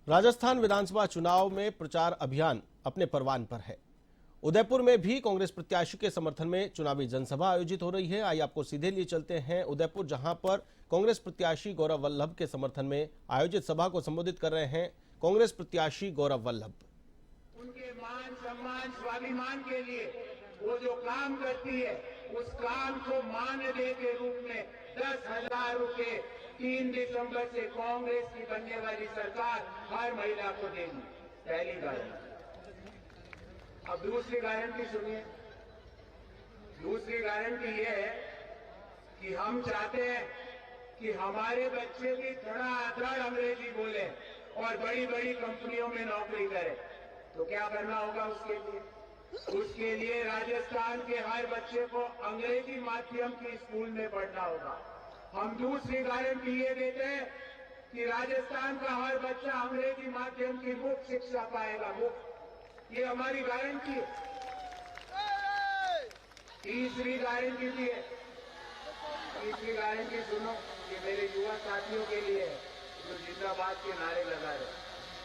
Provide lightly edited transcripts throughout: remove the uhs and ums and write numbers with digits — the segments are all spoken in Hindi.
राजस्थान विधानसभा चुनाव में प्रचार अभियान अपने परवान पर है। उदयपुर में भी कांग्रेस प्रत्याशी के समर्थन में चुनावी जनसभा आयोजित हो रही है। आइए आपको सीधे लिए चलते हैं उदयपुर, जहां पर कांग्रेस प्रत्याशी गौरव वल्लभ के समर्थन में आयोजित सभा को संबोधित कर रहे हैं कांग्रेस प्रत्याशी गौरव वल्लभ। उनके मान सम्मान स्वाभिमान के लिए वो जो काम करती है, उस काम को मानदेय के रूप में 10,000 रुपए 3 दिसंबर से कांग्रेस की बनने वाली सरकार हर महिला को देगी। पहली गारंटी। अब दूसरी गारंटी सुनिए। दूसरी गारंटी ये है कि हम चाहते हैं कि हमारे बच्चे भी धड़ाधड़ अंग्रेजी बोले और बड़ी बड़ी कंपनियों में नौकरी करें। तो क्या करना होगा उसके लिए? उसके लिए राजस्थान के हर बच्चे को अंग्रेजी माध्यम के स्कूल में पढ़ना होगा। हम दूसरी गारंटी ये देते हैं कि राजस्थान का हर बच्चा अंग्रेजी माध्यम की मुफ्त शिक्षा पाएगा, मुफ्त। ये हमारी गारंटी है। तीसरी गारंटी भी है। तीसरी गारंटी सुनो, ये मेरे युवा साथियों के लिए है जो जिंदाबाद के नारे लगा रहे।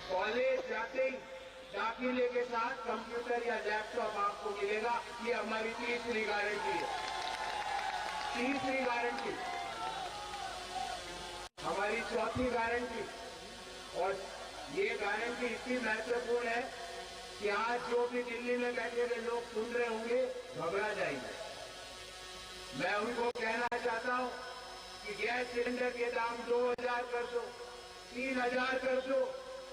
कॉलेज जाते ही दाखिले के साथ कंप्यूटर या लैपटॉप आपको मिलेगा। ये हमारी तीसरी गारंटी है। तीसरी गारंटी। हमारी चौथी गारंटी, और ये गारंटी इतनी महत्वपूर्ण है कि आज जो भी दिल्ली में बैठे हुए लोग सुन रहे होंगे, घबरा जाएंगे। मैं उनको कहना चाहता हूं कि गैस सिलेंडर के दाम 2,000 कर दो, 3,000 कर दो,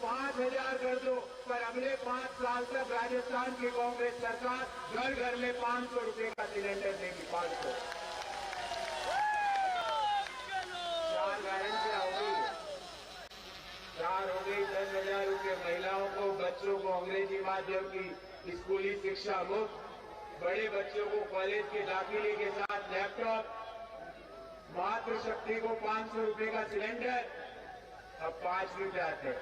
5,000 कर दो, पर अगले 5 साल तक राजस्थान की कांग्रेस सरकार घर घर में 500 रुपए का सिलेंडर देगी। 500। 4 गारंटियां हो गई। 4 हो गई। 10,000 रुपए महिलाओं को, बच्चों को अंग्रेजी माध्यम की स्कूली शिक्षा मुफ्त, बड़े बच्चों को कॉलेज के दाखिले के साथ लैपटॉप, मातृशक्ति को 500 रुपए का सिलेंडर। अब 5वीं पे आते हैं,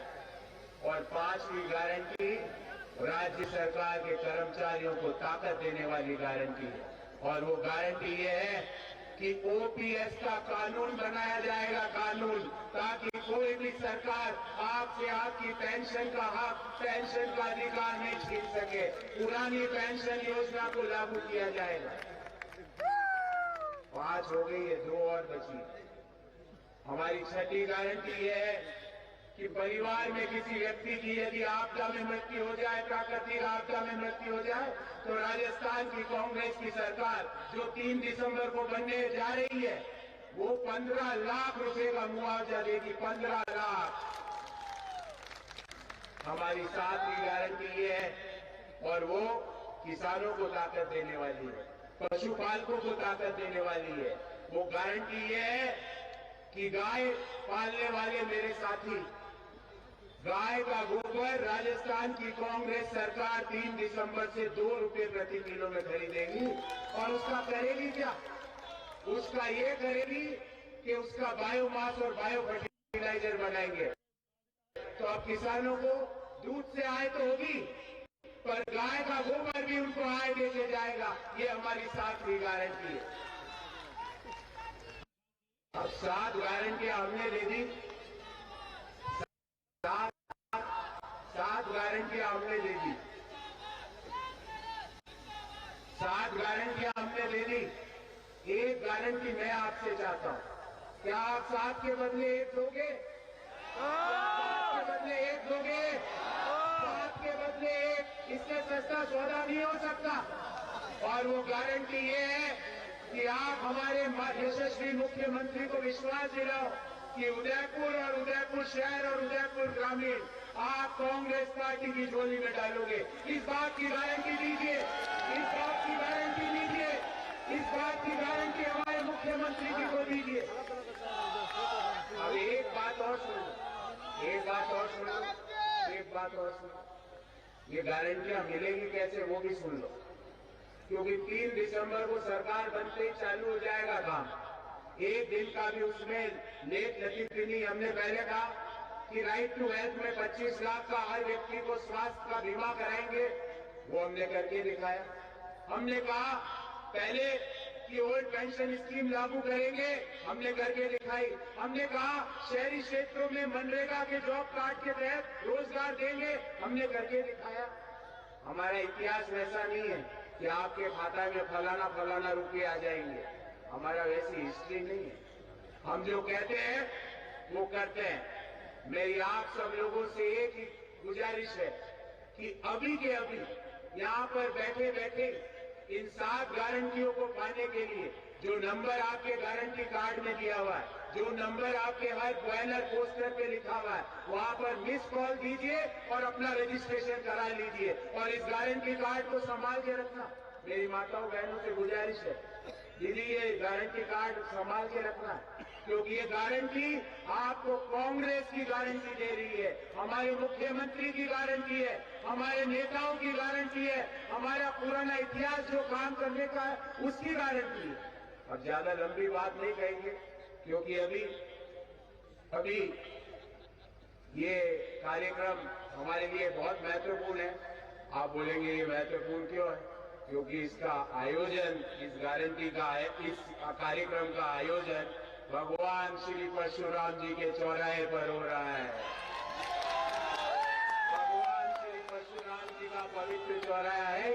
और 5वीं गारंटी राज्य सरकार के कर्मचारियों को ताकत देने वाली गारंटी है। और वो गारंटी ये है कि ओपीएस का कानून बनाया जाएगा, कानून, ताकि कोई भी सरकार आपसे आपकी पेंशन का हक, पेंशन का अधिकार नहीं छीन सके। पुरानी पेंशन योजना को लागू किया जाएगा। 5 हो गई है, 2 और बची। हमारी छठी गारंटी ये है कि परिवार में किसी व्यक्ति की यदि आपदा में मृत्यु हो जाए, प्राकृतिक आपदा में मृत्यु हो जाए, तो राजस्थान की कांग्रेस की सरकार जो 3 दिसंबर को बनने जा रही है, वो 15 लाख रुपए का मुआवजा देगी। 15 लाख। हमारी 7वीं गारंटी ये है, और वो किसानों को ताकत देने वाली है, पशुपालकों को ताकत देने वाली है। वो गारंटी ये है कि गाय पालने वाले मेरे साथी, गाय का गोबर राजस्थान की कांग्रेस सरकार 3 दिसंबर से 2 रुपए प्रति किलो में खरीदेगी। और उसका करेगी क्या? उसका ये करेगी कि उसका बायोमास और बायो फर्टिलाइजर बनाएंगे। तो अब किसानों को दूध से आय तो होगी, पर गाय का गोबर भी उनको आय देके जाएगा। ये हमारी 7वीं गारंटी है। अब 7 गारंटियां हमने दे दी। 7 गारंटियां हमने दे दी। 7 गारंटियां हमने दे दी। एक गारंटी मैं आपसे चाहता हूं। क्या आप 7 के बदले 1 दोगे? 7 के बदले 1 दोगे? 7 के बदले 1। इससे सस्ता सौदा नहीं हो सकता। और वो गारंटी ये है कि आप हमारे यशस्वी मुख्यमंत्री को विश्वास दिलाओ कि उदयपुर और उदयपुर शहर और उदयपुर ग्रामीण आप कांग्रेस पार्टी की झोली में डालोगे। इस बात की गारंटी दीजिए। इस बात की गारंटी दीजिए। इस बात की गारंटी हमारे मुख्यमंत्री जी को दीजिए। अब एक बात और सुनो, एक बात और सुनो, एक बात और सुनो। ये गारंटियां मिलेगी कैसे, वो भी सुन लो। क्योंकि 3 दिसंबर को सरकार बनते ही चालू हो जाएगा काम। एक दिन का भी उसमें लेट लतीफी नहीं। हमने पहले कहा कि राइट टू हेल्थ में 25 लाख का हर व्यक्ति को स्वास्थ्य का बीमा कराएंगे, वो हमने करके दिखाया। हमने कहा पहले कि ओल्ड पेंशन स्कीम लागू करेंगे, हमने करके दिखाई। हमने कहा शहरी क्षेत्रों में मनरेगा के जॉब कार्ड के तहत रोजगार देंगे, हमने करके दिखाया। हमारा इतिहास वैसा नहीं है कि आपके खाता में फलाना फलाना रुपये आ जाएंगे, हमारा वैसी हिस्ट्री नहीं है। हम जो कहते हैं वो करते हैं। मेरी आप सब लोगों से एक ही गुजारिश है कि अभी के अभी यहाँ पर बैठे बैठे इन 7 गारंटियों को पाने के लिए जो नंबर आपके गारंटी कार्ड में दिया हुआ है, जो नंबर आपके हर बैनर पोस्टर पे लिखा हुआ है, वहां पर मिस कॉल दीजिए और अपना रजिस्ट्रेशन करा लीजिए और इस गारंटी कार्ड को संभाल के रखना। मेरी माताओं बहनों से गुजारिश है, दीदी ये गारंटी कार्ड संभाल के रखना है, क्योंकि ये गारंटी आपको कांग्रेस की गारंटी दे रही है, हमारे मुख्यमंत्री की गारंटी है, हमारे नेताओं की गारंटी है, हमारा पुराना इतिहास जो काम करने का है उसकी गारंटी है। अब ज्यादा लंबी बात नहीं कहेंगे क्योंकि अभी ये कार्यक्रम हमारे लिए बहुत महत्वपूर्ण है। आप बोलेंगे ये महत्वपूर्ण क्यों है? क्योंकि इसका आयोजन, इस गारंटी का, इस कार्यक्रम का आयोजन भगवान श्री परशुराम जी के चौराहे पर हो रहा है। भगवान श्री परशुराम जी का पवित्र चौराहा है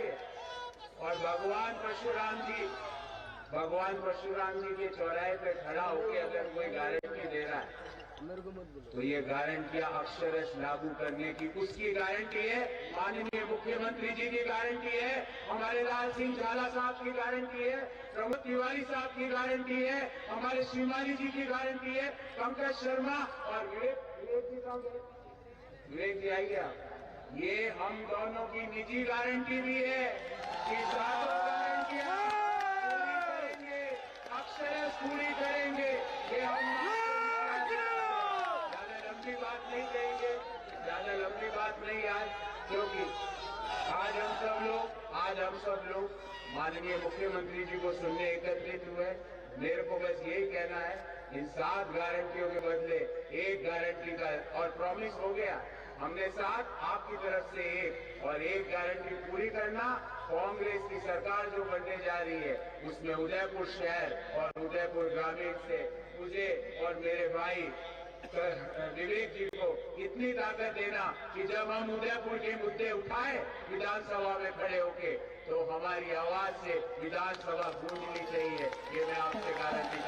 और भगवान परशुराम जी के चौराहे पे खड़ा होकर अगर कोई गारंटी दे रहा है तो ये गारंटियां अक्षरश लागू करने की उसकी गारंटी है। माननीय मुख्यमंत्री जी की गारंटी है, हमारे लाल सिंह झाला साहब की गारंटी है, प्रमोद तिवारी साहब की गारंटी है, हमारे शिवमाली जी की गारंटी है, पंकज शर्मा और विवेक जी आइए आप। ये हम दोनों की निजी गारंटी भी है कि सातों गारंटियां अक्षरश पूरी करेंगे। ये हम ज्यादा लंबी बात नहीं आज, क्योंकि आज हम सब लोग माननीय मुख्यमंत्री जी को सुनने एकत्रित हुए। मेरे को बस यही कहना है, इन 7 गारंटियों के बदले एक गारंटी का और प्रॉमिस हो गया, हमने 7 आपकी तरफ से एक और एक गारंटी पूरी करना। कांग्रेस की सरकार जो बनने जा रही है उसमें उदयपुर शहर और उदयपुर ग्रामीण से मुझे और मेरे भाई विवेक जी को इतनी ताकत देना कि जब हम उदयपुर के मुद्दे उठाए विधानसभा में खड़े होके तो हमारी आवाज से विधानसभा गूंजनी चाहिए। ये मैं आपसे गारंटी